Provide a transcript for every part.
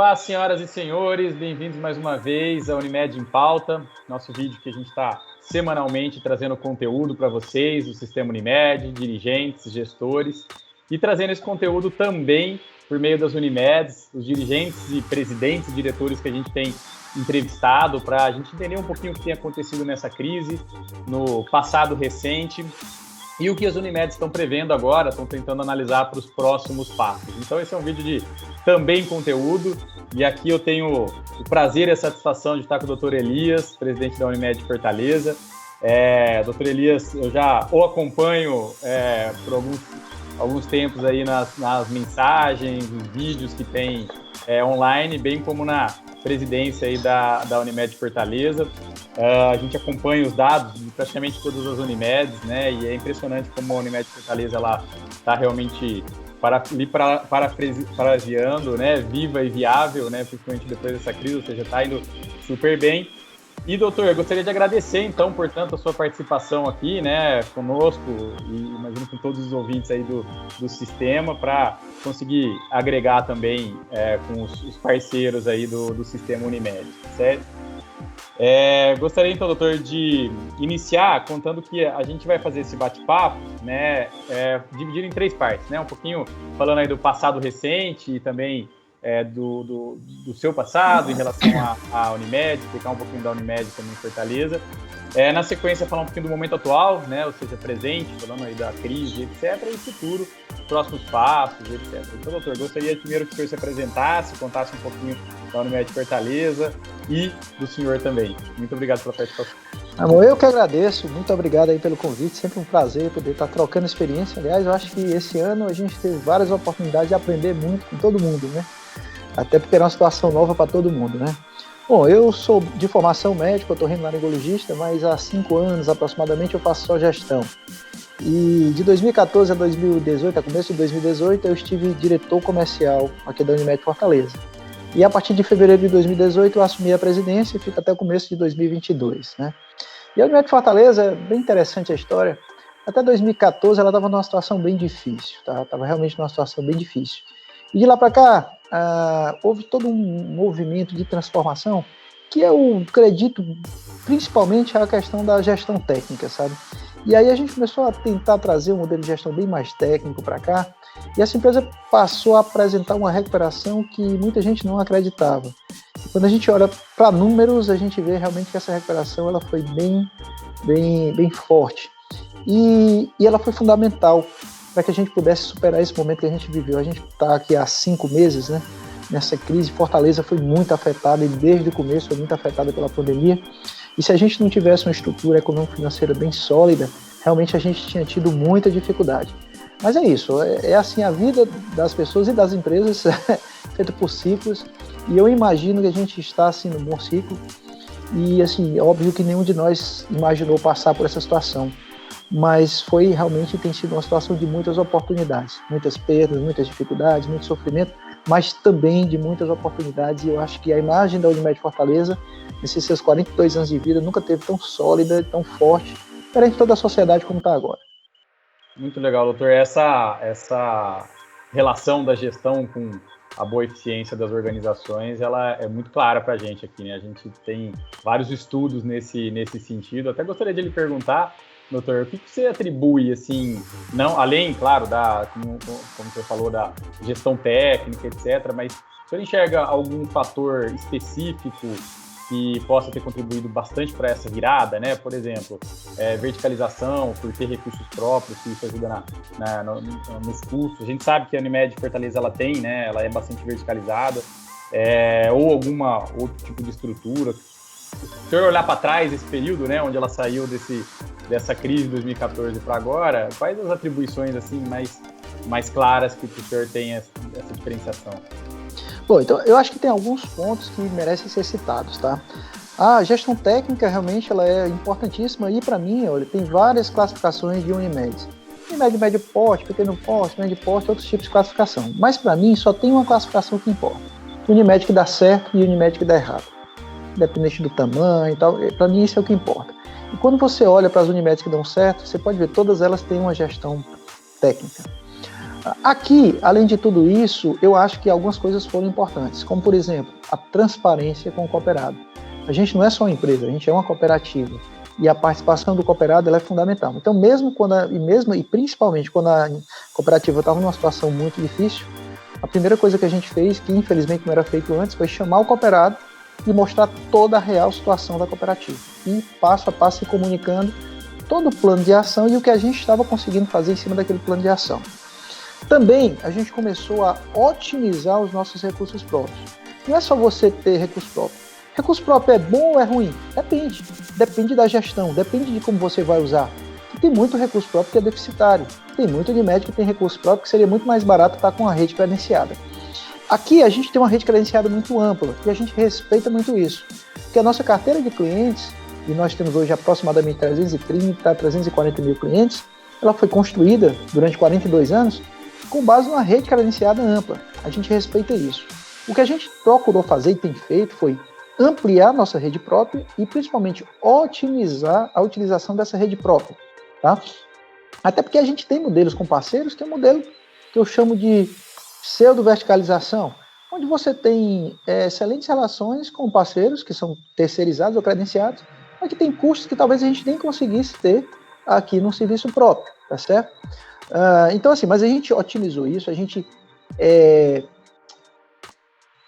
Olá, senhoras e senhores, bem-vindos mais uma vez à Unimed em Pauta, nosso vídeo que a gente está semanalmente trazendo conteúdo para vocês, do Sistema Unimed, dirigentes, gestores, e trazendo esse conteúdo também por meio das Unimeds, os dirigentes e presidentes e diretores que a gente tem entrevistado para a gente entender um pouquinho o que tem acontecido nessa crise, no passado recente, e o que as Unimeds estão prevendo agora, estão tentando analisar para os próximos passos. Então esse é um vídeo de também conteúdo, e aqui eu tenho o prazer e a satisfação de estar com o Dr. Elias, presidente da Unimed de Fortaleza. Dr. Elias, eu já o acompanho por alguns tempos aí nas mensagens, nos vídeos que tem online, bem como na presidência aí da Unimed de Fortaleza. A gente acompanha os dados de praticamente todas as Unimeds, né? E é impressionante como a Unimed de Fortaleza está realmente parafraseando, né? Viva e viável, né? Principalmente depois dessa crise, ou seja, está indo super bem. E, doutor, eu gostaria de agradecer, então, portanto, a sua participação aqui, né, conosco, e imagino com todos os ouvintes aí do sistema, para conseguir agregar também com os parceiros aí do sistema Unimed, certo? Gostaria, então, doutor, de iniciar contando que a gente vai fazer esse bate-papo, né, dividido em 3 partes, né, um pouquinho falando aí do passado recente e também do seu passado em relação à Unimed, explicar um pouquinho da Unimed também em Fortaleza. Na sequência, falar um pouquinho do momento atual, né, ou seja, presente, falando aí da crise, etc., e futuro, próximos passos, etc. Então, doutor, gostaria primeiro que o senhor se apresentasse, contasse um pouquinho da Unimed de Fortaleza e do senhor também. Muito obrigado pela participação. Amor, eu que agradeço, muito obrigado aí pelo convite, sempre um prazer poder estar trocando experiência. Aliás, eu acho que esse ano a gente teve várias oportunidades de aprender muito com todo mundo, né? Até porque era uma situação nova para todo mundo, né? Bom, eu sou de formação médica, otorrinolaringologista, mas há 5 anos aproximadamente eu faço só gestão. E de 2014 a 2018, a começo de 2018, eu estive diretor comercial aqui da Unimed Fortaleza. E a partir de fevereiro de 2018 eu assumi a presidência e fico até o começo de 2022, né? E a Unimed Fortaleza, é bem interessante a história, até 2014 ela estava numa situação bem difícil, tá? Estava realmente numa situação bem difícil. E de lá para cá, houve todo um movimento de transformação que eu acredito principalmente a questão da gestão técnica, sabe? E aí a gente começou a tentar trazer um modelo de gestão bem mais técnico para cá, e essa empresa passou a apresentar uma recuperação que muita gente não acreditava. E quando a gente olha para números, a gente vê realmente que essa recuperação ela foi bem forte. E ela foi fundamental para que a gente pudesse superar esse momento que a gente viveu. A gente está aqui há 5 meses, né, nessa crise. Fortaleza foi muito afetada e desde o começo foi muito afetada pela pandemia. E se a gente não tivesse uma estrutura econômico-financeira bem sólida, realmente a gente tinha tido muita dificuldade. Mas é isso, é assim a vida das pessoas e das empresas, feita por ciclos, e eu imagino que a gente está assim num bom ciclo, e assim, óbvio que nenhum de nós imaginou passar por essa situação, mas tem sido uma situação de muitas oportunidades, muitas perdas, muitas dificuldades, muito sofrimento, mas também de muitas oportunidades, e eu acho que a imagem da Unimed Fortaleza, nesses seus 42 anos de vida, nunca teve tão sólida, tão forte, perante toda a sociedade como está agora. Muito legal, doutor. Essa relação da gestão com a boa eficiência das organizações, ela é muito clara para a gente aqui, né? A gente tem vários estudos nesse sentido. Até gostaria de lhe perguntar, doutor, o que você atribui, assim, não, além, claro, como você falou, da gestão técnica, etc., mas o senhor enxerga algum fator específico que possa ter contribuído bastante para essa virada, né? Por exemplo, verticalização, por ter recursos próprios, que isso ajuda nos custos. A gente sabe que a Unimed Fortaleza ela tem, né? Ela é bastante verticalizada, ou alguma outro tipo de estrutura. Se o senhor olhar para trás esse período, né, onde ela saiu dessa crise de 2014 para agora, quais as atribuições assim mais claras que o senhor tem essa diferenciação? Bom, então eu acho que tem alguns pontos que merecem ser citados, tá? A gestão técnica realmente ela é importantíssima e para mim, olha, tem várias classificações de Unimed. Unimed médio porte, pequeno porte, médio porte, outros tipos de classificação. Mas para mim só tem uma classificação que importa. Unimed que dá certo e Unimed que dá errado. Independente do tamanho e tal, para mim isso é o que importa. E quando você olha para as Unimed que dão certo, você pode ver todas elas têm uma gestão técnica. Aqui, além de tudo isso, eu acho que algumas coisas foram importantes, como, por exemplo, a transparência com o cooperado. A gente não é só uma empresa, a gente é uma cooperativa. E a participação do cooperado ela é fundamental. Então, e principalmente quando a cooperativa estava numa situação muito difícil, a primeira coisa que a gente fez, que infelizmente não era feito antes, foi chamar o cooperado e mostrar toda a real situação da cooperativa. E passo a passo se comunicando todo o plano de ação e o que a gente estava conseguindo fazer em cima daquele plano de ação. Também a gente começou a otimizar os nossos recursos próprios. Não é só você ter recurso próprio. Recurso próprio é bom ou é ruim? Depende. Depende da gestão, depende de como você vai usar. E tem muito recurso próprio que é deficitário. Tem muito de médico que tem recurso próprio que seria muito mais barato estar com a rede credenciada. Aqui a gente tem uma rede credenciada muito ampla e a gente respeita muito isso. Porque a nossa carteira de clientes, e nós temos hoje aproximadamente 340 mil clientes, ela foi construída durante 42 anos com base numa rede credenciada ampla. A gente respeita isso. O que a gente procurou fazer e tem feito foi ampliar nossa rede própria e principalmente otimizar a utilização dessa rede própria. Tá? Até porque a gente tem modelos com parceiros, que é um modelo que eu chamo de pseudo-verticalização, onde você tem excelentes relações com parceiros que são terceirizados ou credenciados, mas que tem custos que talvez a gente nem conseguisse ter aqui no serviço próprio, tá certo? Então, assim, mas a gente otimizou isso, a gente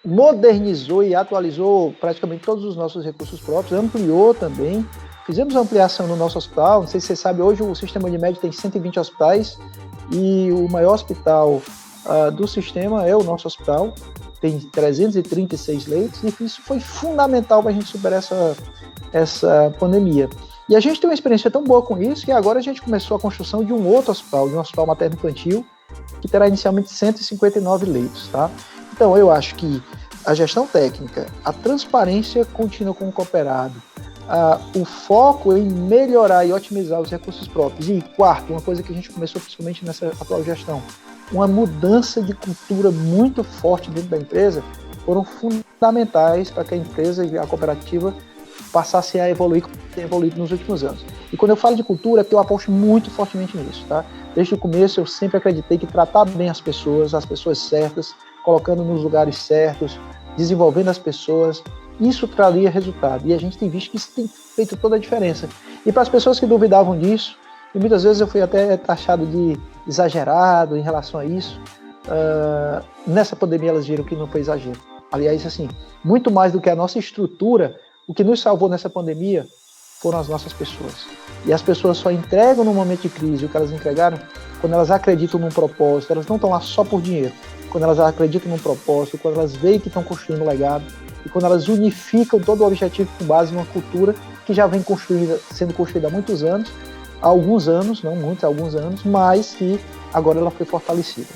modernizou e atualizou praticamente todos os nossos recursos próprios, ampliou também, fizemos ampliação no nosso hospital, não sei se você sabe, hoje o sistema Unimed tem 120 hospitais e o maior hospital do sistema é o nosso hospital, tem 336 leitos e isso foi fundamental para a gente superar essa pandemia. E a gente tem uma experiência tão boa com isso que agora a gente começou a construção de um outro hospital, de um hospital materno-infantil, que terá inicialmente 159 leitos, tá? Então, eu acho que a gestão técnica, a transparência contínua com o cooperado, o foco em melhorar e otimizar os recursos próprios. E quarto, uma coisa que a gente começou principalmente nessa atual gestão, uma mudança de cultura muito forte dentro da empresa, foram fundamentais para que a empresa e a cooperativa passassem a evoluir como tem evoluído nos últimos anos. E quando eu falo de cultura, é porque eu aposto muito fortemente nisso, tá? Desde o começo eu sempre acreditei que tratar bem as pessoas certas, colocando nos lugares certos, desenvolvendo as pessoas, isso traria resultado. E a gente tem visto que isso tem feito toda a diferença. E para as pessoas que duvidavam disso, e muitas vezes eu fui até taxado de exagerado em relação a isso, nessa pandemia elas viram que não foi exagero. Aliás, assim, muito mais do que a nossa estrutura, o que nos salvou nessa pandemia foram as nossas pessoas. E as pessoas só entregam no momento de crise o que elas entregaram quando elas acreditam num propósito, elas não estão lá só por dinheiro. Quando elas acreditam num propósito, quando elas veem que estão construindo um legado e quando elas unificam todo o objetivo com base numa cultura que já vem sendo construída há muitos anos, há alguns anos, não muitos, há alguns anos, mas que agora ela foi fortalecida.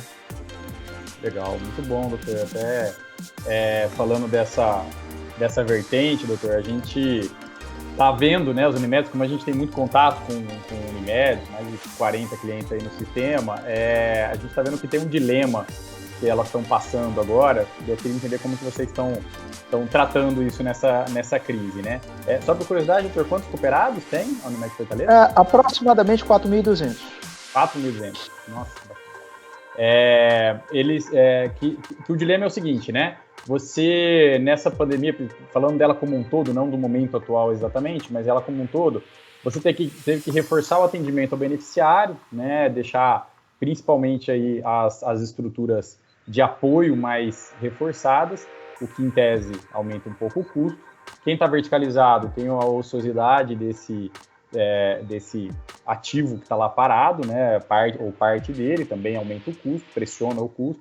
Legal, muito bom, doutor. Até falando dessa vertente, doutor, a gente está vendo, né, os Unimed, como a gente tem muito contato com o Unimed, mais de 40 clientes aí no sistema, a gente está vendo que tem um dilema que elas estão passando agora, e eu queria entender como que vocês estão tratando isso nessa crise, né? Só por curiosidade, doutor, quantos cooperados tem a Unimed Fortaleza? Aproximadamente 4.200. 4.200, nossa. Que o dilema é o seguinte, né? Você, nessa pandemia, falando dela como um todo, não do momento atual exatamente, mas ela como um todo, você teve que reforçar o atendimento ao beneficiário, né? Deixar principalmente aí as estruturas de apoio mais reforçadas, o que em tese aumenta um pouco o custo. Quem está verticalizado tem a ociosidade desse ativo que está lá parado, né? Parte dele também aumenta o custo, pressiona o custo.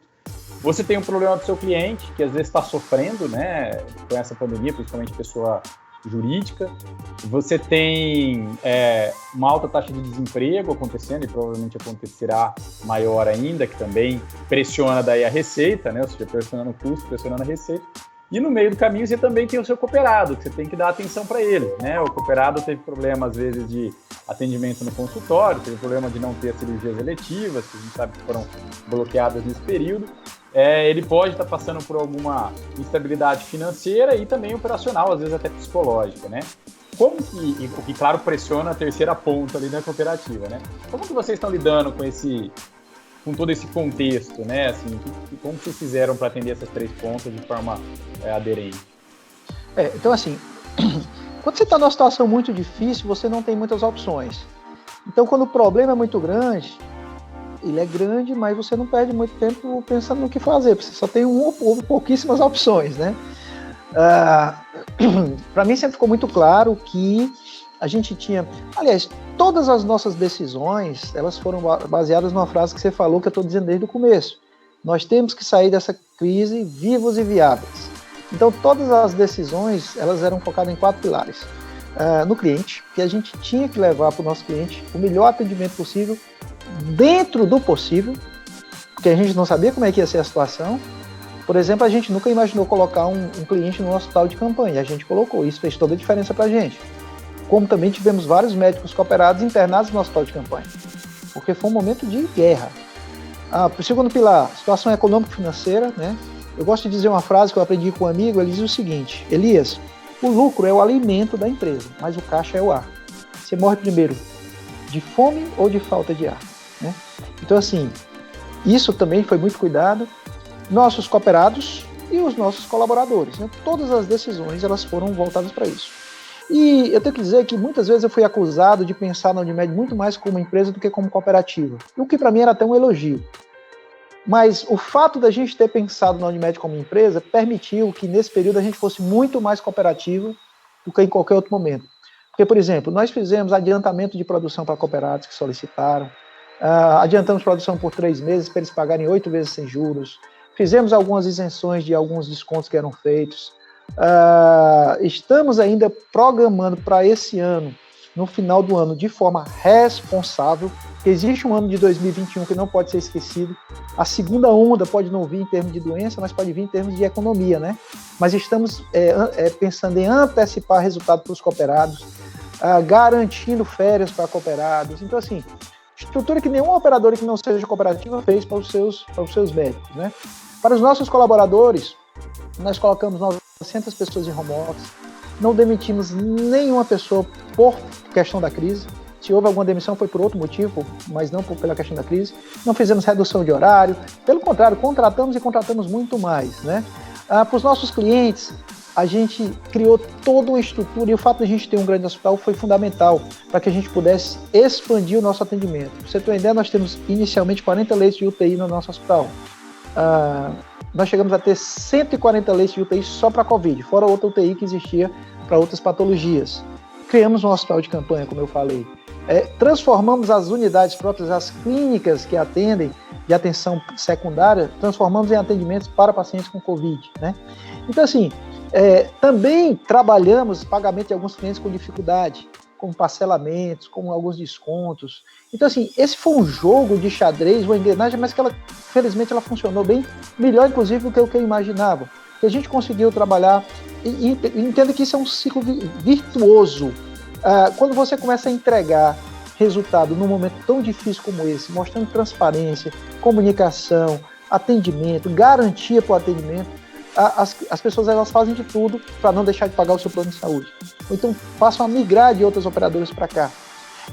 Você tem um problema do seu cliente, que às vezes está sofrendo, né, com essa pandemia, principalmente pessoa jurídica. Você tem uma alta taxa de desemprego acontecendo, e provavelmente acontecerá maior ainda, que também pressiona daí a receita, né, ou seja, pressionando o custo, pressionando a receita. E no meio do caminho você também tem o seu cooperado, que você tem que dar atenção para ele, né? O cooperado teve problema, às vezes, de atendimento no consultório, teve problema de não ter cirurgias eletivas, que a gente sabe que foram bloqueadas nesse período. Ele pode estar passando por alguma instabilidade financeira e também operacional, às vezes até psicológica, né? O que, claro, pressiona a terceira ponta ali na cooperativa, né? Como que vocês estão lidando com com todo esse contexto, né? Assim, como vocês fizeram para atender essas 3 pontas de forma aderente? Então, assim, quando você está numa situação muito difícil, você não tem muitas opções. Então, quando o problema é muito grande, ele é grande, mas você não perde muito tempo pensando no que fazer, porque você só tem pouquíssimas opções, né? Para mim sempre ficou muito claro que a gente tinha... Aliás, todas as nossas decisões, elas foram baseadas numa frase que você falou, que eu estou dizendo desde o começo. Nós temos que sair dessa crise vivos e viáveis. Então, todas as decisões, elas eram focadas em 4 pilares. No cliente, que a gente tinha que levar para o nosso cliente o melhor atendimento possível, dentro do possível, porque a gente não sabia como é que ia ser a situação. Por exemplo, a gente nunca imaginou colocar um cliente no hospital de campanha, a gente colocou, isso fez toda a diferença para a gente. Como também tivemos vários médicos cooperados internados no hospital de campanha, porque foi um momento de guerra. O segundo pilar, situação econômico-financeira, né? Eu gosto de dizer uma frase que eu aprendi com um amigo, ele diz o seguinte: Elias, o lucro é o alimento da empresa, mas o caixa é o ar. Você morre primeiro de fome ou de falta de ar, né? Então, assim, isso também foi muito cuidado. Nossos cooperados e os nossos colaboradores, né? Todas as decisões, elas foram voltadas para isso. E eu tenho que dizer que muitas vezes eu fui acusado de pensar na Unimed muito mais como empresa do que como cooperativa, o que para mim era até um elogio. Mas o fato da gente ter pensado na Unimed como empresa permitiu que nesse período a gente fosse muito mais cooperativa do que em qualquer outro momento. Porque, por exemplo, nós fizemos adiantamento de produção para cooperados que solicitaram, adiantamos produção por 3 meses para eles pagarem 8 vezes sem juros, fizemos algumas isenções de alguns descontos que eram feitos. Estamos ainda programando para esse ano, no final do ano, de forma responsável, que existe um ano de 2021 que não pode ser esquecido. A segunda onda pode não vir em termos de doença, mas pode vir em termos de economia, né? Mas estamos pensando em antecipar resultado para os cooperados, garantindo férias para cooperados. Então, assim, estrutura que nenhum operador que não seja cooperativa fez para os seus médicos, né? Para os nossos colaboradores, nós colocamos 900 pessoas em home office, não demitimos nenhuma pessoa por questão da crise. Se houve alguma demissão foi por outro motivo, mas não pela questão da crise. Não fizemos redução de horário, pelo contrário, contratamos muito mais, né? Para os nossos clientes, a gente criou toda uma estrutura, e o fato de a gente ter um grande hospital foi fundamental para que a gente pudesse expandir o nosso atendimento. Para você ter uma ideia, nós temos inicialmente 40 leitos de UTI no nosso hospital. Nós chegamos a ter 140 leitos de UTI só para Covid, fora outra UTI que existia para outras patologias. Criamos um hospital de campanha, como eu falei. Transformamos as unidades próprias, as clínicas que atendem de atenção secundária, transformamos em atendimentos para pacientes com Covid, né? Então, assim, também trabalhamos pagamento de alguns clientes com dificuldade, como parcelamentos, como alguns descontos. Então, assim, esse foi um jogo de xadrez, uma engrenagem, mas que felizmente ela funcionou bem, melhor inclusive do que o que eu imaginava. Que a gente conseguiu trabalhar, e entendo que isso é um ciclo virtuoso. Quando você começa a entregar resultado num momento tão difícil como esse, mostrando transparência, comunicação, atendimento, garantia para o atendimento, as pessoas elas fazem de tudo para não deixar de pagar o seu plano de saúde. Ou então passam a migrar de outras operadoras para cá.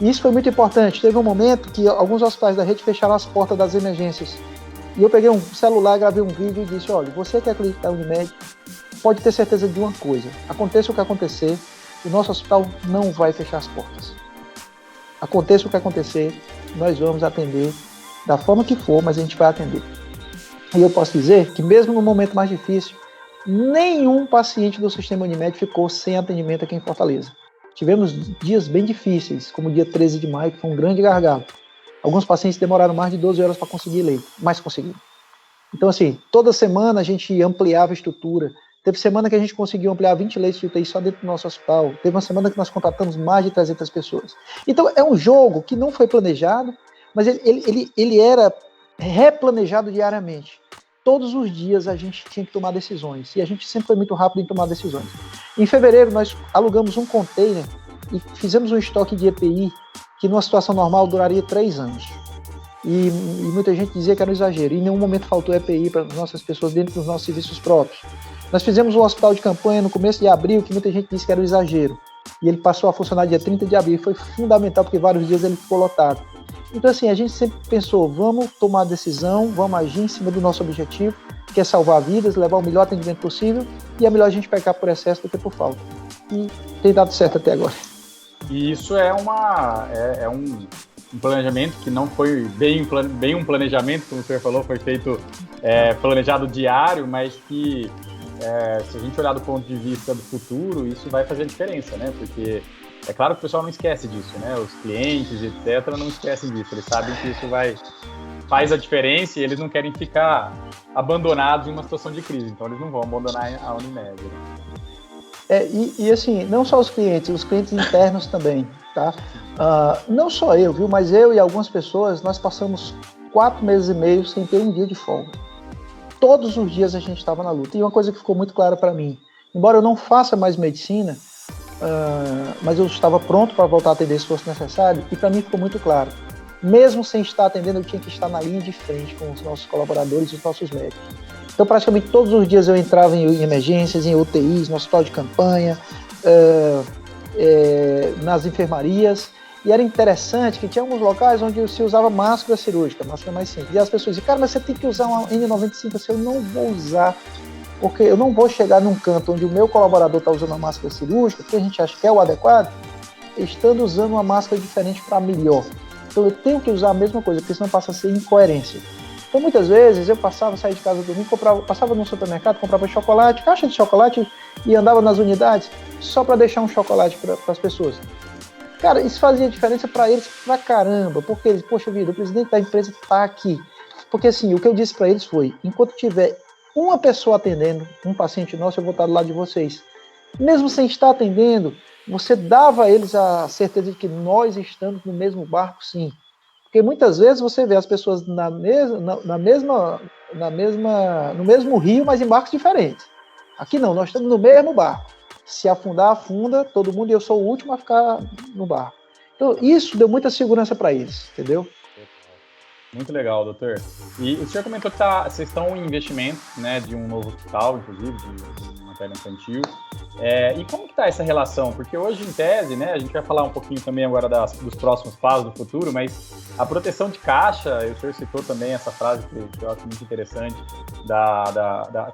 E isso foi muito importante. Teve um momento que alguns hospitais da rede fecharam as portas das emergências. E eu peguei um celular, gravei um vídeo e disse: olha, você que acredita na Unimed, pode ter certeza de uma coisa: aconteça o que acontecer, o nosso hospital não vai fechar as portas. Aconteça o que acontecer, nós vamos atender da forma que for, mas a gente vai atender. E eu posso dizer que mesmo no momento mais difícil, nenhum paciente do sistema Unimed ficou sem atendimento aqui em Fortaleza. Tivemos dias bem difíceis, como o dia 13 de maio, que foi um grande gargalo. Alguns pacientes demoraram mais de 12 horas para conseguir leito, mas conseguiram. Então, assim, toda semana a gente ampliava a estrutura. Teve semana que a gente conseguiu ampliar 20 leitos de UTI só dentro do nosso hospital. Teve uma semana que nós contratamos mais de 300 pessoas. Então, é um jogo que não foi planejado, mas ele era replanejado diariamente. Todos os dias a gente tinha que tomar decisões, e a gente sempre foi muito rápido em tomar decisões. Em fevereiro, nós alugamos um container e fizemos um estoque de EPI que, numa situação normal, duraria 3 anos. E muita gente dizia que era um exagero, e em nenhum momento faltou EPI para as nossas pessoas dentro dos nossos serviços próprios. Nós fizemos um hospital de campanha no começo de abril, que muita gente disse que era um exagero, e ele passou a funcionar dia 30 de abril, e foi fundamental, porque vários dias ele ficou lotado. Então, assim, a gente sempre pensou, vamos tomar decisão, vamos agir em cima do nosso objetivo, que é salvar vidas, levar o melhor atendimento possível, e é melhor a gente pecar por excesso do que por falta. E tem dado certo até agora. E isso é um planejamento que não foi bem um planejamento, como o senhor falou, foi feito planejado diário, mas que se a gente olhar do ponto de vista do futuro, isso vai fazer a diferença, né? Porque é claro que o pessoal não esquece disso, né? Os clientes, etc., não esquecem disso. Eles sabem que isso faz a diferença e eles não querem ficar abandonados em uma situação de crise. Então, eles não vão abandonar a Unimed. Né? E assim, não só os clientes internos também, tá? Não só eu, viu? Mas eu e algumas pessoas, nós passamos 4 meses e meio sem ter um dia de folga. Todos os dias a gente estava na luta. E uma coisa que ficou muito clara para mim, embora eu não faça mais medicina, mas eu estava pronto para voltar a atender se fosse necessário, e para mim ficou muito claro. Mesmo sem estar atendendo, eu tinha que estar na linha de frente com os nossos colaboradores e os nossos médicos. Então, praticamente todos os dias eu entrava em emergências, em UTIs, no hospital de campanha, nas enfermarias, e era interessante que tinha alguns locais onde se usava máscara cirúrgica, máscara mais simples. E as pessoas diziam, cara, mas você tem que usar uma N95, assim, eu não vou usar, porque eu não vou chegar num canto onde o meu colaborador está usando uma máscara cirúrgica, que a gente acha que é o adequado, estando usando uma máscara diferente para melhor. Então eu tenho que usar a mesma coisa, porque senão passa a ser incoerência. Então muitas vezes eu saía de casa dormindo, passava no supermercado, comprava chocolate, caixa de chocolate e andava nas unidades só para deixar um chocolate para as pessoas. Cara, isso fazia diferença para eles pra caramba, porque eles, poxa vida, o presidente da empresa está aqui. Porque assim, o que eu disse para eles foi, enquanto tiver uma pessoa atendendo, um paciente nosso, eu vou estar do lado de vocês. Mesmo sem estar atendendo, você dava a eles a certeza de que nós estamos no mesmo barco, sim. Porque muitas vezes você vê as pessoas no mesmo rio, mas em barcos diferentes. Aqui não, nós estamos no mesmo barco. Se afundar, afunda, todo mundo, e eu sou o último a ficar no barco. Então, isso deu muita segurança para eles, entendeu? Muito legal, doutor. E o senhor comentou que vocês estão em investimento, né, de um novo hospital, inclusive, de materno infantil. E como que está essa relação? Porque hoje, em tese, né, a gente vai falar um pouquinho também agora dos próximos passos do futuro, mas a proteção de caixa, o senhor citou também essa frase que eu acho muito interessante,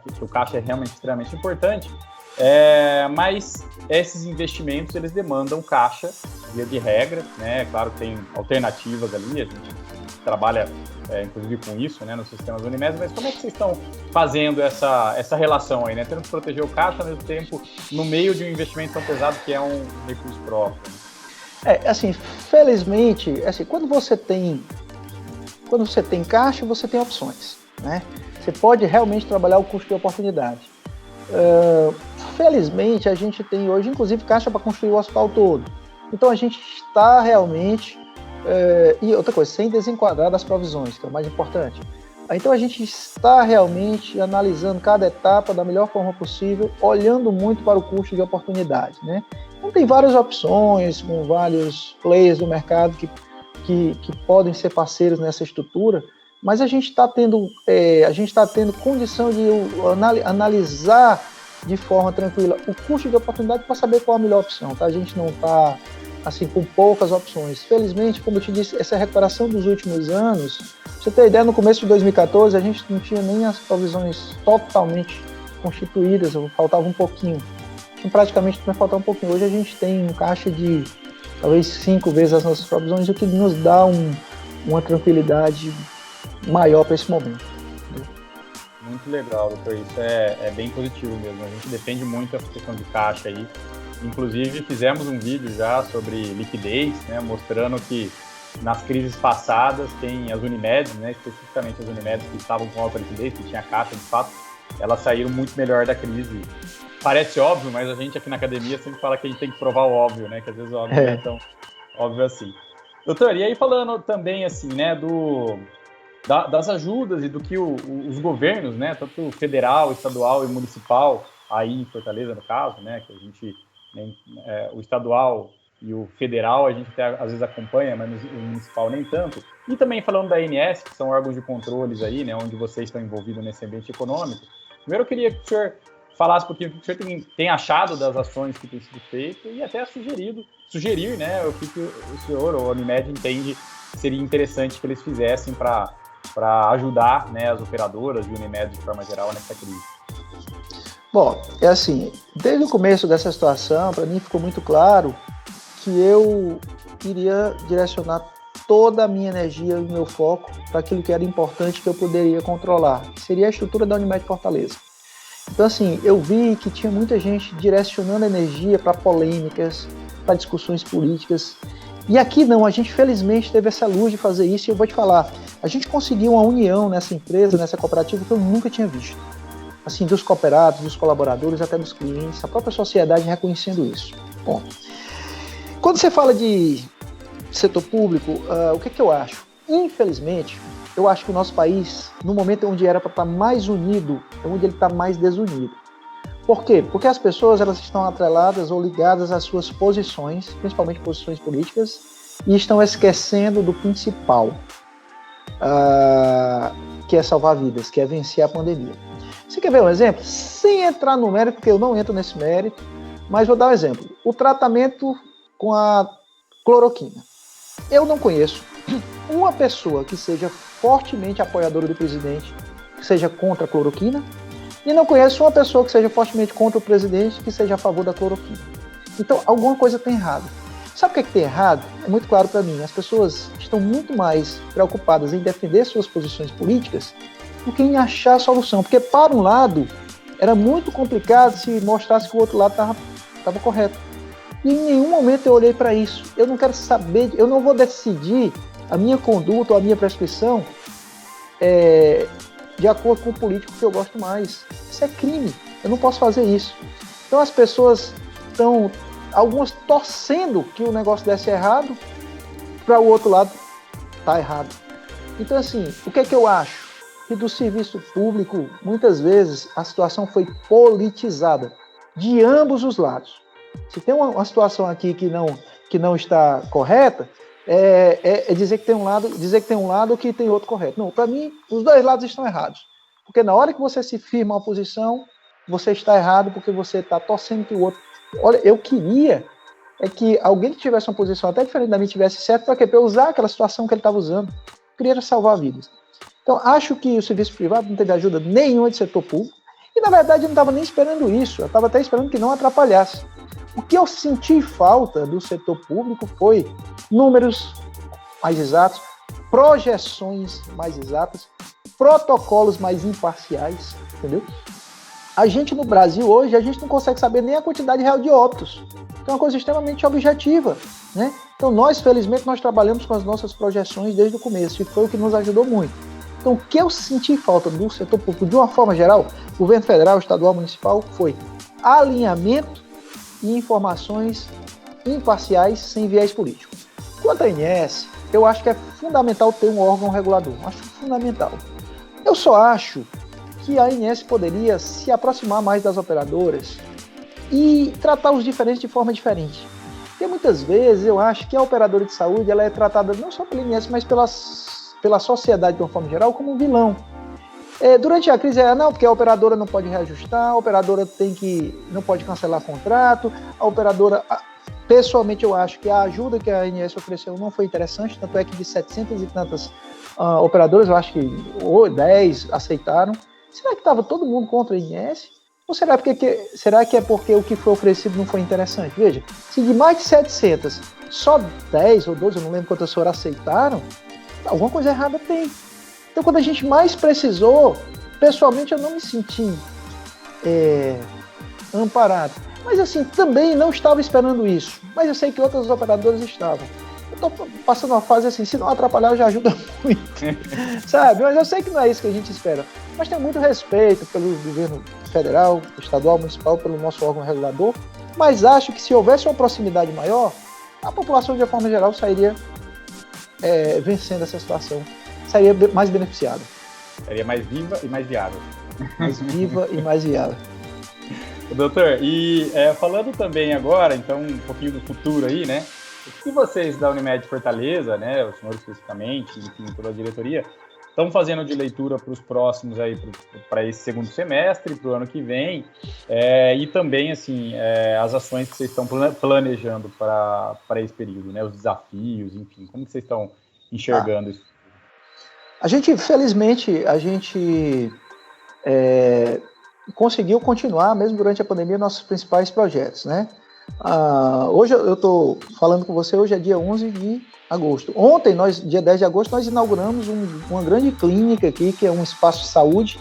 que o caixa é realmente extremamente importante. Mas esses investimentos, eles demandam caixa, via de regra, né? Claro que tem alternativas ali, a gente trabalha inclusive com isso, né, nos sistemas Unimed, mas como é que vocês estão fazendo essa relação aí, né? Tendo que proteger o caixa ao mesmo tempo, no meio de um investimento tão pesado que é um recurso próprio. Assim, felizmente, assim, quando você tem caixa, você tem opções, né? Você pode realmente trabalhar o custo de oportunidade. Felizmente, a gente tem hoje, inclusive, caixa para construir o hospital todo. Então, a gente está realmente... e outra coisa, sem desenquadrar das provisões, que é o mais importante. Então, a gente está realmente analisando cada etapa da melhor forma possível, olhando muito para o custo de oportunidade, né? Então, tem várias opções, com vários players do mercado que podem ser parceiros nessa estrutura, mas a gente está tendo condição de analisar de forma tranquila o custo de oportunidade para saber qual a melhor opção, tá? A gente não está assim, com poucas opções. Felizmente, como eu te disse, essa recuperação dos últimos anos, pra você ter ideia, no começo de 2014, a gente não tinha nem as provisões totalmente constituídas, faltava um pouquinho. Praticamente vai faltar um pouquinho. Hoje a gente tem um caixa de talvez 5 vezes as nossas provisões, o que nos dá uma tranquilidade maior para esse momento. Muito legal, doutor. Isso é bem positivo mesmo. A gente defende muito essa questão de caixa aí. Inclusive, fizemos um vídeo já sobre liquidez, né, mostrando que nas crises passadas tem as Unimedes, né, especificamente as Unimedes que estavam com alta liquidez, que tinha caixa de fato, elas saíram muito melhor da crise. Parece óbvio, mas a gente aqui na academia sempre fala que a gente tem que provar o óbvio, né, que às vezes o óbvio não é tão óbvio assim. Doutor, e aí falando também assim, né, das ajudas e do que os governos, né, tanto federal, estadual e municipal, aí em Fortaleza no caso, né, que a gente o estadual e o federal a gente até às vezes acompanha, mas o municipal nem tanto. E também falando da ANS, que são órgãos de controles aí, né, onde vocês estão envolvidos nesse ambiente econômico. Primeiro eu queria que o senhor falasse um pouquinho o que o senhor tem achado das ações que têm sido feitas e até sugerir, né, o que o senhor ou a Unimed entende que seria interessante que eles fizessem para ajudar, né, as operadoras e a Unimed de forma geral nessa crise. Bom, é assim, desde o começo dessa situação, para mim ficou muito claro que eu iria direcionar toda a minha energia e o meu foco para aquilo que era importante que eu poderia controlar, que seria a estrutura da Unimed Fortaleza. Então, assim, eu vi que tinha muita gente direcionando energia para polêmicas, para discussões políticas. E aqui não, a gente felizmente teve essa luz de fazer isso, e eu vou te falar, a gente conseguiu uma união nessa empresa, nessa cooperativa, que eu nunca tinha visto. Assim, dos cooperados, dos colaboradores, até dos clientes, a própria sociedade reconhecendo isso. Bom, quando você fala de setor público, o que eu acho? Infelizmente, eu acho que o nosso país, no momento onde era para estar mais unido, é onde ele está mais desunido. Por quê? Porque as pessoas elas estão atreladas ou ligadas às suas posições, principalmente posições políticas, e estão esquecendo do principal, que é salvar vidas, que é vencer a pandemia. Você quer ver um exemplo? Sem entrar no mérito, porque eu não entro nesse mérito, mas vou dar um exemplo. O tratamento com a cloroquina. Eu não conheço uma pessoa que seja fortemente apoiadora do presidente, que seja contra a cloroquina, e não conheço uma pessoa que seja fortemente contra o presidente, que seja a favor da cloroquina. Então, alguma coisa tem errado. Sabe o que tem errado? É muito claro para mim. As pessoas estão muito mais preocupadas em defender suas posições políticas do que em achar a solução. Porque, para um lado, era muito complicado se mostrasse que o outro lado estava correto. E em nenhum momento eu olhei para isso. Eu não quero saber, eu não vou decidir a minha conduta ou a minha prescrição de acordo com o político que eu gosto mais. Isso é crime, eu não posso fazer isso. Então as pessoas estão, algumas torcendo que o negócio desse errado, para o outro lado tá errado. Então assim, o que é que eu acho? Que do serviço público, muitas vezes, a situação foi politizada, de ambos os lados. Se tem uma situação aqui que não está correta, dizer que tem um lado que tem outro correto. Não, para mim, os dois lados estão errados. Porque na hora que você se firma uma posição, você está errado porque você está torcendo que o outro... Olha, eu queria que alguém que tivesse uma posição até diferente da minha tivesse certo, para quê? Para usar aquela situação que ele estava usando. Eu queria salvar vidas. Então, acho que o serviço privado não teve ajuda nenhuma de setor público, e na verdade eu não estava nem esperando isso, eu estava até esperando que não atrapalhasse. O que eu senti falta do setor público foi números mais exatos, projeções mais exatas, protocolos mais imparciais, entendeu? A gente no Brasil hoje, a gente não consegue saber nem a quantidade real de óbitos. É uma coisa extremamente objetiva, né? Então nós, felizmente, nós trabalhamos com as nossas projeções desde o começo e foi o que nos ajudou muito. Então o que eu senti falta do setor público, de uma forma geral, governo federal, estadual, municipal, foi alinhamento e informações imparciais sem viés político. Quanto à ANS, eu acho que é fundamental ter um órgão regulador. Acho fundamental. Eu só acho que a ANS poderia se aproximar mais das operadoras e tratar os diferentes de forma diferente. Porque muitas vezes eu acho que a operadora de saúde ela é tratada não só pela ANS, mas pela sociedade de uma forma geral como um vilão. Durante a crise, porque a operadora não pode reajustar, a operadora não pode cancelar contrato, a operadora... Pessoalmente, eu acho que a ajuda que a ANS ofereceu não foi interessante, tanto é que de 700 e tantas operadoras, eu acho que 10 aceitaram. Será que estava todo mundo contra a ANS? Ou será que é porque o que foi oferecido não foi interessante? Veja, se de mais de 700, só 10 ou 12, eu não lembro quantas foram aceitaram, alguma coisa errada tem. Então, quando a gente mais precisou, pessoalmente eu não me senti amparado. Mas assim, também não estava esperando isso. Mas eu sei que outras operadoras estavam. Eu estou passando uma fase assim, se não atrapalhar já ajuda muito. Sabe? Mas eu sei que não é isso que a gente espera. Mas tenho muito respeito pelo governo federal, estadual, municipal, pelo nosso órgão regulador. Mas acho que se houvesse uma proximidade maior, a população de uma forma geral sairia vencendo essa situação. Sairia mais beneficiada. Seria mais viva e mais viável. Mais viva e mais viável. Doutor, e falando também agora, então, um pouquinho do futuro aí, né? O que vocês da Unimed Fortaleza, né, o senhor especificamente, enfim, toda a diretoria, estão fazendo de leitura para os próximos aí, para esse segundo semestre, para o ano que vem, e também, assim, as ações que vocês estão planejando para esse período, né? Os desafios, enfim, como que vocês estão enxergando isso? A gente, felizmente, conseguiu continuar, mesmo durante a pandemia, nossos principais projetos, né? Hoje eu estou falando com você, hoje é dia 11 de agosto. Ontem, dia 10 de agosto, nós inauguramos uma grande clínica aqui, que é um espaço de saúde,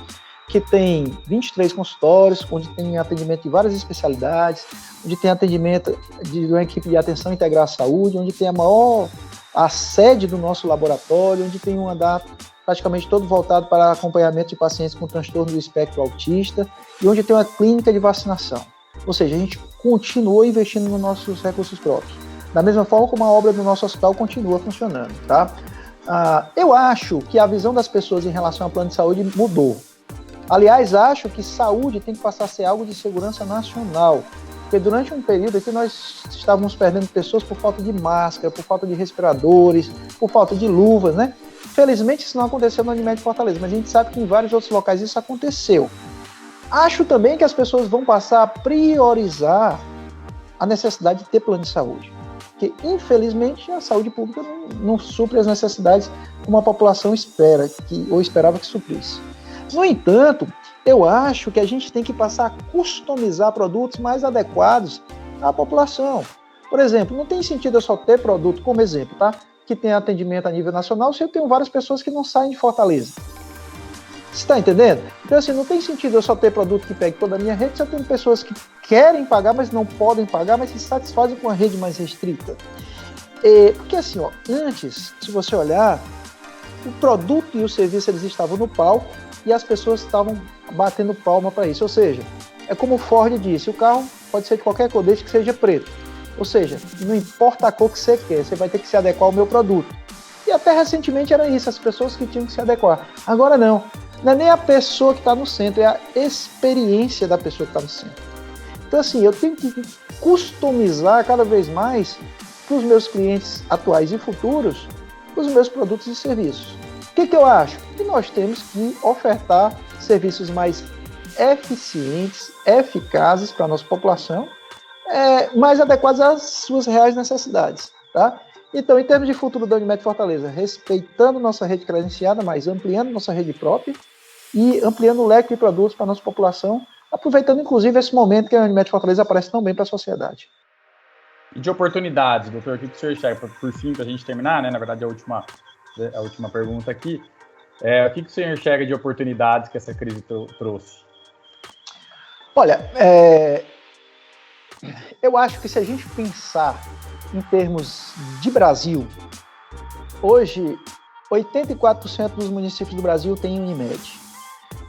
que tem 23 consultórios, onde tem atendimento de várias especialidades, onde tem atendimento de uma equipe de atenção integral à saúde, onde tem a sede do nosso laboratório, onde tem um andar praticamente todo voltado para acompanhamento de pacientes com transtorno do espectro autista, e onde tem uma clínica de vacinação. Ou seja, a gente continuou investindo nos nossos recursos próprios. Da mesma forma como a obra do nosso hospital continua funcionando, tá? Eu acho que a visão das pessoas em relação ao plano de saúde mudou. Aliás, acho que saúde tem que passar a ser algo de segurança nacional. Porque durante um período aqui nós estávamos perdendo pessoas por falta de máscara, por falta de respiradores, por falta de luvas, né? Felizmente isso não aconteceu no Unimed Fortaleza, mas a gente sabe que em vários outros locais isso aconteceu. Acho também que as pessoas vão passar a priorizar a necessidade de ter plano de saúde. Porque, infelizmente, a saúde pública não supre as necessidades como a população esperava que suprisse. No entanto, eu acho que a gente tem que passar a customizar produtos mais adequados à população. Por exemplo, não tem sentido eu só ter produto, como exemplo, tá? Que tem atendimento a nível nacional, se eu tenho várias pessoas que não saem de Fortaleza. Você está entendendo? Então, assim, não tem sentido eu só ter produto que pegue toda a minha rede, se eu tenho pessoas que querem pagar, mas não podem pagar, mas se satisfazem com a rede mais restrita. Porque, assim, antes, se você olhar, o produto e o serviço, eles estavam no palco e as pessoas estavam batendo palma para isso. Ou seja, é como o Ford disse, o carro pode ser de qualquer cor, desde que seja preto. Ou seja, não importa a cor que você quer, você vai ter que se adequar ao meu produto. E até recentemente era isso, as pessoas que tinham que se adequar. Agora não é nem a pessoa que está no centro, é a experiência da pessoa que está no centro. Então, assim, eu tenho que customizar cada vez mais para os meus clientes atuais e futuros os meus produtos e serviços. O que eu acho? Que nós temos que ofertar serviços mais eficientes, eficazes para a nossa população, mais adequados às suas reais necessidades, tá? Então, em termos de futuro da Unimed Fortaleza, respeitando nossa rede credenciada, mas ampliando nossa rede própria e ampliando o leque de produtos para a nossa população, aproveitando, inclusive, esse momento que a Unimed Fortaleza aparece tão bem para a sociedade. E de oportunidades, doutor, o que o senhor enxerga? Por fim, para a gente terminar, né? Na verdade, a última pergunta aqui. O que o senhor enxerga de oportunidades que essa crise trouxe? Olha, eu acho que se a gente pensar em termos de Brasil, hoje 84% dos municípios do Brasil têm Unimed.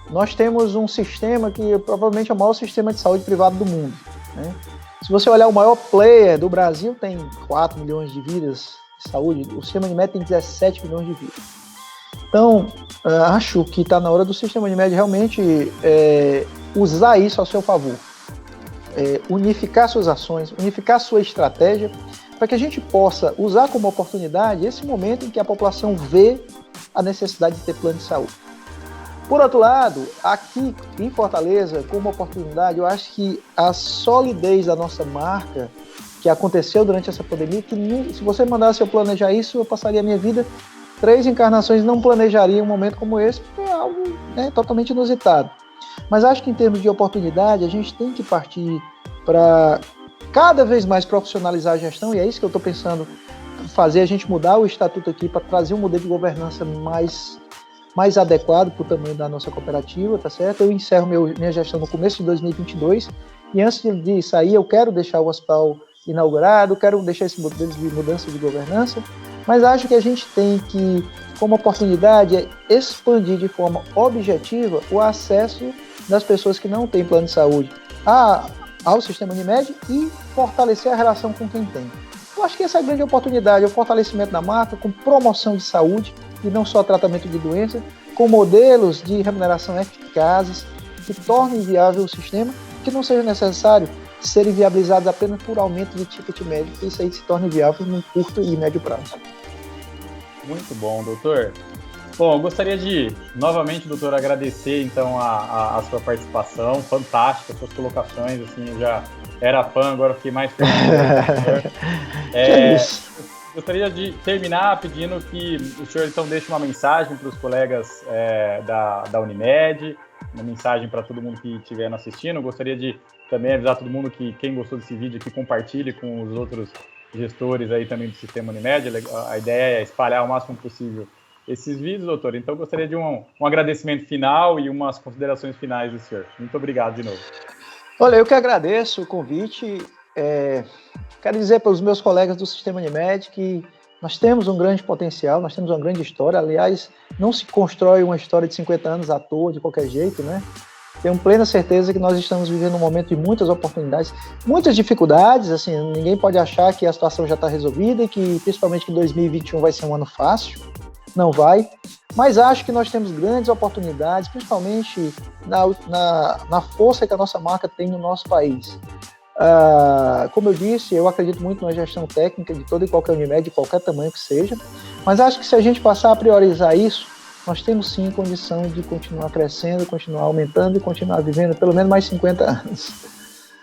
Nós temos um sistema que provavelmente é o maior sistema de saúde privado do mundo, né? Se você olhar o maior player do Brasil, tem 4 milhões de vidas de saúde, o sistema Unimed tem 17 milhões de vidas. Então, acho que está na hora do sistema Unimed realmente usar isso ao seu favor. Unificar suas ações, unificar sua estratégia, para que a gente possa usar como oportunidade esse momento em que a população vê a necessidade de ter plano de saúde. Por outro lado, aqui em Fortaleza, como oportunidade, eu acho que a solidez da nossa marca, que aconteceu durante essa pandemia, que se você mandasse eu planejar isso, eu passaria a minha vida 3 encarnações, não planejaria um momento como esse, porque é algo totalmente inusitado. Mas acho que em termos de oportunidade, a gente tem que partir para cada vez mais profissionalizar a gestão, e é isso que eu estou pensando, fazer a gente mudar o estatuto aqui para trazer um modelo de governança mais adequado para o tamanho da nossa cooperativa, tá certo? Eu encerro minha gestão no começo de 2022, e antes de sair eu quero deixar o hospital inaugurado, quero deixar esse modelo de mudança de governança, mas acho que a gente tem que, como oportunidade, expandir de forma objetiva o acesso das pessoas que não têm plano de saúde ao sistema Unimed e fortalecer a relação com quem tem. Eu acho que essa é a grande oportunidade, o fortalecimento da marca com promoção de saúde e não só tratamento de doença, com modelos de remuneração eficazes que tornem viável o sistema, que não seja necessário serem viabilizados apenas por aumento de ticket médio, que isso aí se torne viável no curto e médio prazo. Muito bom, doutor. Bom, eu gostaria de, novamente, doutor, agradecer, então, a sua participação, fantástica, suas colocações, assim, eu já era fã, agora fiquei mais feliz. Que é isso. Gostaria de terminar pedindo que o senhor, então, deixe uma mensagem para os colegas da Unimed, uma mensagem para todo mundo que estiver assistindo. Eu gostaria de também avisar todo mundo que quem gostou desse vídeo aqui, compartilhe com os outros gestores aí também do Sistema Unimed. A ideia é espalhar o máximo possível esses vídeos, doutor. Então, eu gostaria de um agradecimento final e umas considerações finais do senhor. Muito obrigado de novo. Olha, eu que agradeço o convite. Quero dizer para os meus colegas do Sistema Unimed que nós temos um grande potencial, nós temos uma grande história. Aliás, não se constrói uma história de 50 anos à toa, de qualquer jeito, né? Tenho plena certeza que nós estamos vivendo um momento de muitas oportunidades, muitas dificuldades, assim, ninguém pode achar que a situação já está resolvida e que, principalmente, que 2021 vai ser um ano fácil. Não vai, mas acho que nós temos grandes oportunidades, principalmente na força que a nossa marca tem no nosso país. Como eu disse, eu acredito muito na gestão técnica de toda e qualquer Unimed, de qualquer tamanho que seja, mas acho que se a gente passar a priorizar isso, nós temos sim condição de continuar crescendo, continuar aumentando e continuar vivendo pelo menos mais 50 anos.